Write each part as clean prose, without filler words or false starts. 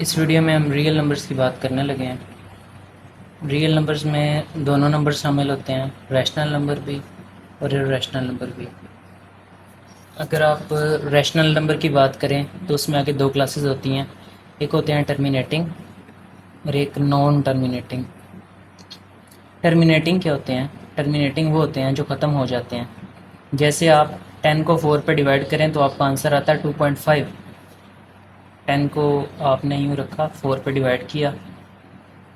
इस वीडियो में हम रियल नंबर्स की बात करने लगे हैं। रियल नंबर्स में दोनों नंबर शामिल होते हैं, रैशनल नंबर भी और इर्रेशनल नंबर भी। अगर आप रैशनल नंबर की बात करें तो उसमें आगे दो क्लासेस होती हैं, एक होते हैं टर्मिनेटिंग और एक नॉन टर्मिनेटिंग। टर्मिनेटिंग क्या होते हैं? टर्मिनेटिंग वो होते हैं जो ख़त्म हो जाते हैं। जैसे आप 10 को 4 पे डिवाइड करें तो आपका आंसर आता है 2.5। 10 को आपने यूँ रखा, 4 पे डिवाइड किया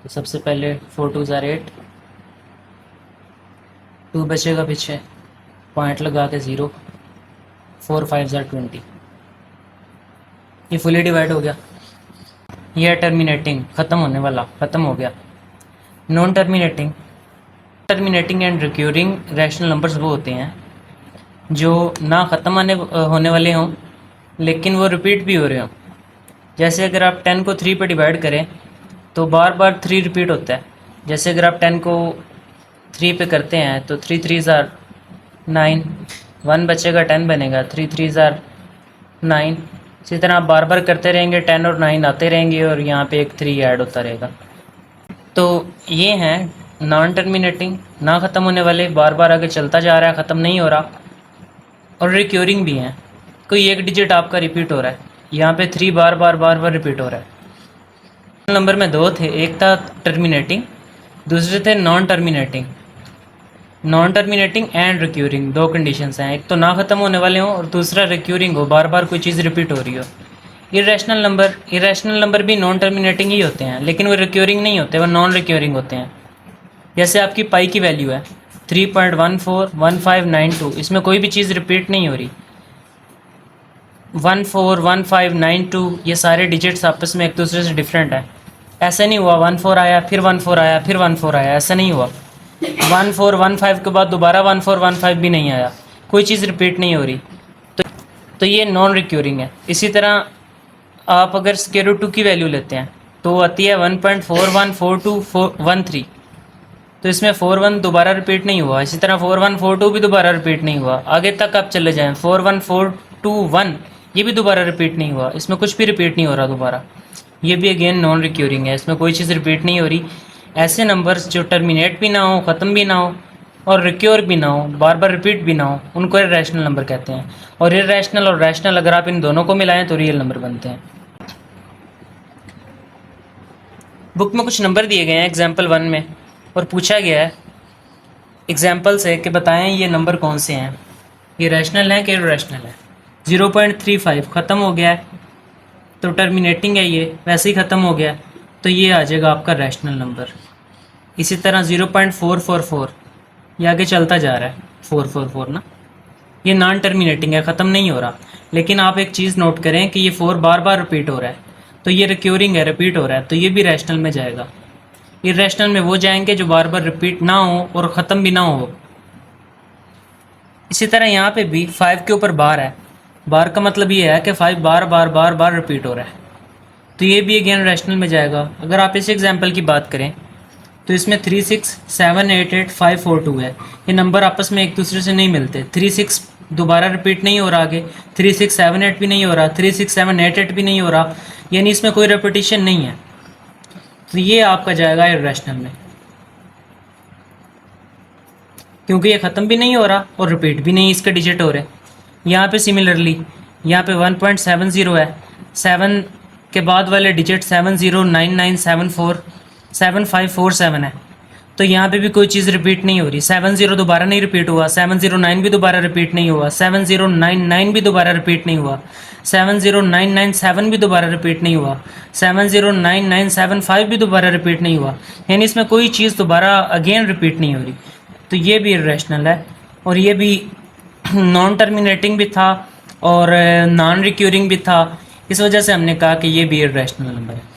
तो सबसे पहले 4 2 ज़ार 8, 2 बचेगा पीछे, पॉइंट लगा के 0, 4 5 ज़ार 20, ये फुली डिवाइड हो गया। यह है टर्मिनेटिंग, ख़त्म होने वाला, ख़त्म हो गया। Non terminating, terminating and recurring rational numbers वो होते हैं जो ना ख़त्म होने वाले हों लेकिन वो रिपीट भी हो रहे हों। जैसे अगर आप 10 को 3 पे डिवाइड करें तो बार बार 3 रिपीट होता है। जैसे अगर आप 10 को 3 पे करते हैं तो 3 3 ज़ार 9, 1 बचेगा, 10 बनेगा, 3 3 ज़ार 9। इसी तरह आप बार बार करते रहेंगे, 10 और 9 आते रहेंगे और यहाँ पे एक 3 ऐड होता रहेगा। तो ये हैं नॉन टर्मिनेटिंग, ना ख़त्म होने वाले, बार बार आगे चलता जा रहा है, ख़त्म नहीं हो रहा। और रिक्यूरिंग भी हैं, कोई एक डिजिट आपका रिपीट हो रहा है, यहाँ पे 3 बार बार रिपीट हो रहा है। नंबर में दो थे, एक था टर्मिनेटिंग, दूसरे थे non terminating. Non terminating and recurring दो कंडीशंस हैं, एक तो ना ख़त्म होने वाले हों और दूसरा रिक्यूरिंग हो, बार बार कोई चीज़ रिपीट हो रही हो। इरेशनल नंबर भी नॉन टर्मिनेटिंग ही होते हैं लेकिन वो रिक्यूरिंग नहीं होते, वो नॉन रिक्यूरिंग होते हैं। जैसे आपकी पाई की वैल्यू है 3.141592, इसमें कोई भी चीज़ रिपीट नहीं हो रही। 141592 ये सारे डिजिट्स आपस में एक दूसरे से डिफरेंट है। ऐसा नहीं हुआ 14 आया फिर 14 आया फिर 14 आया, ऐसा नहीं हुआ। 1415 के बाद दोबारा 1415 भी नहीं आया, कोई चीज़ रिपीट नहीं हो रही। तो ये नॉन रिक्यूरिंग है। इसी तरह आप अगर स्क्वायर रूट 2 की वैल्यू लेते हैं तो आती है 1.414213, तो इसमें 41 दोबारा रिपीट नहीं हुआ। इसी तरह 4142 भी दोबारा रिपीट नहीं हुआ। आगे तक आप चले जाएं, 41421 ये भी दोबारा रिपीट नहीं हुआ, इसमें कुछ भी रिपीट नहीं हो रहा दोबारा। ये भी अगेन नॉन रिक्यूरिंग है, इसमें कोई चीज़ रिपीट नहीं हो रही। ऐसे नंबर्स जो टर्मिनेट भी ना हो, ख़त्म भी ना हो और रिक्योर भी ना हो, बार बार रिपीट भी ना हो, उनको इर्रेशनल नंबर कहते हैं। और इर्रेशनल और रैशनल अगर आप इन दोनों को मिलाएं तो रियल नंबर बनते हैं। बुक में कुछ नंबर दिए गए हैं एग्जाम्पल 1 में और पूछा गया है एग्जाम्पल से कि बताएं ये नंबर कौन से हैं, ये रैशनल है कि इर्रेशनल है। 0.35 ख़त्म हो गया है तो टर्मिनेटिंग है, ये वैसे ही ख़त्म हो गया तो ये आ जाएगा आपका रैशनल नंबर। इसी तरह 0.444 ये आगे चलता जा रहा है, 444 ना, ये नॉन टर्मिनेटिंग है, ख़त्म नहीं हो रहा। लेकिन आप एक चीज़ नोट करें कि ये 4 बार बार रिपीट हो रहा है तो ये रिक्यूरिंग है, रिपीट हो रहा है, तो ये भी रैशनल में जाएगा। इर्रेशनल में वो जाएंगे जो बार बार रिपीट ना हो और ख़त्म भी ना हो। इसी तरह यहाँ पे भी 5 के ऊपर बार है, बार का मतलब ये है कि 5 बार बार रिपीट हो रहा है, तो ये भी अगेन रैशनल में जाएगा। अगर आप इस एग्जाम्पल की बात करें तो इसमें 36788542 है, ये नंबर आपस में एक दूसरे से नहीं मिलते। 36 दोबारा रिपीट नहीं हो रहा, आगे 3678 भी नहीं हो रहा, 36788 भी नहीं हो रहा, यानी इसमें कोई रेपिटेशन नहीं है, तो ये आपका जाएगा इर्रेशनल में, क्योंकि ये ख़त्म भी नहीं हो रहा और रिपीट भी नहीं इसके डिजिट हो रहे। यहाँ पे सिमिलरली यहाँ पे 1.70 है, 7 के बाद वाले डिजिट 7099747547 है, तो यहाँ पे भी कोई चीज़ रिपीट नहीं हो रही। 70 दोबारा नहीं रिपीट हुआ, 709 भी दोबारा रिपीट नहीं हुआ, 7099 भी दोबारा रिपीट नहीं हुआ, 70997 भी दोबारा रिपीट नहीं हुआ, 70995 भी दोबारा रिपीट नहीं हुआ, यानी इसमें कोई चीज़ दोबारा अगेन रिपीट नहीं हो रही, तो ये भी इर्रेशनल है। और ये भी नॉन टर्मिनेटिंग भी था और नॉन रिक्यूरिंग भी था, इस वजह से हमने कहा कि ये भी इर्रेशनल नंबर है।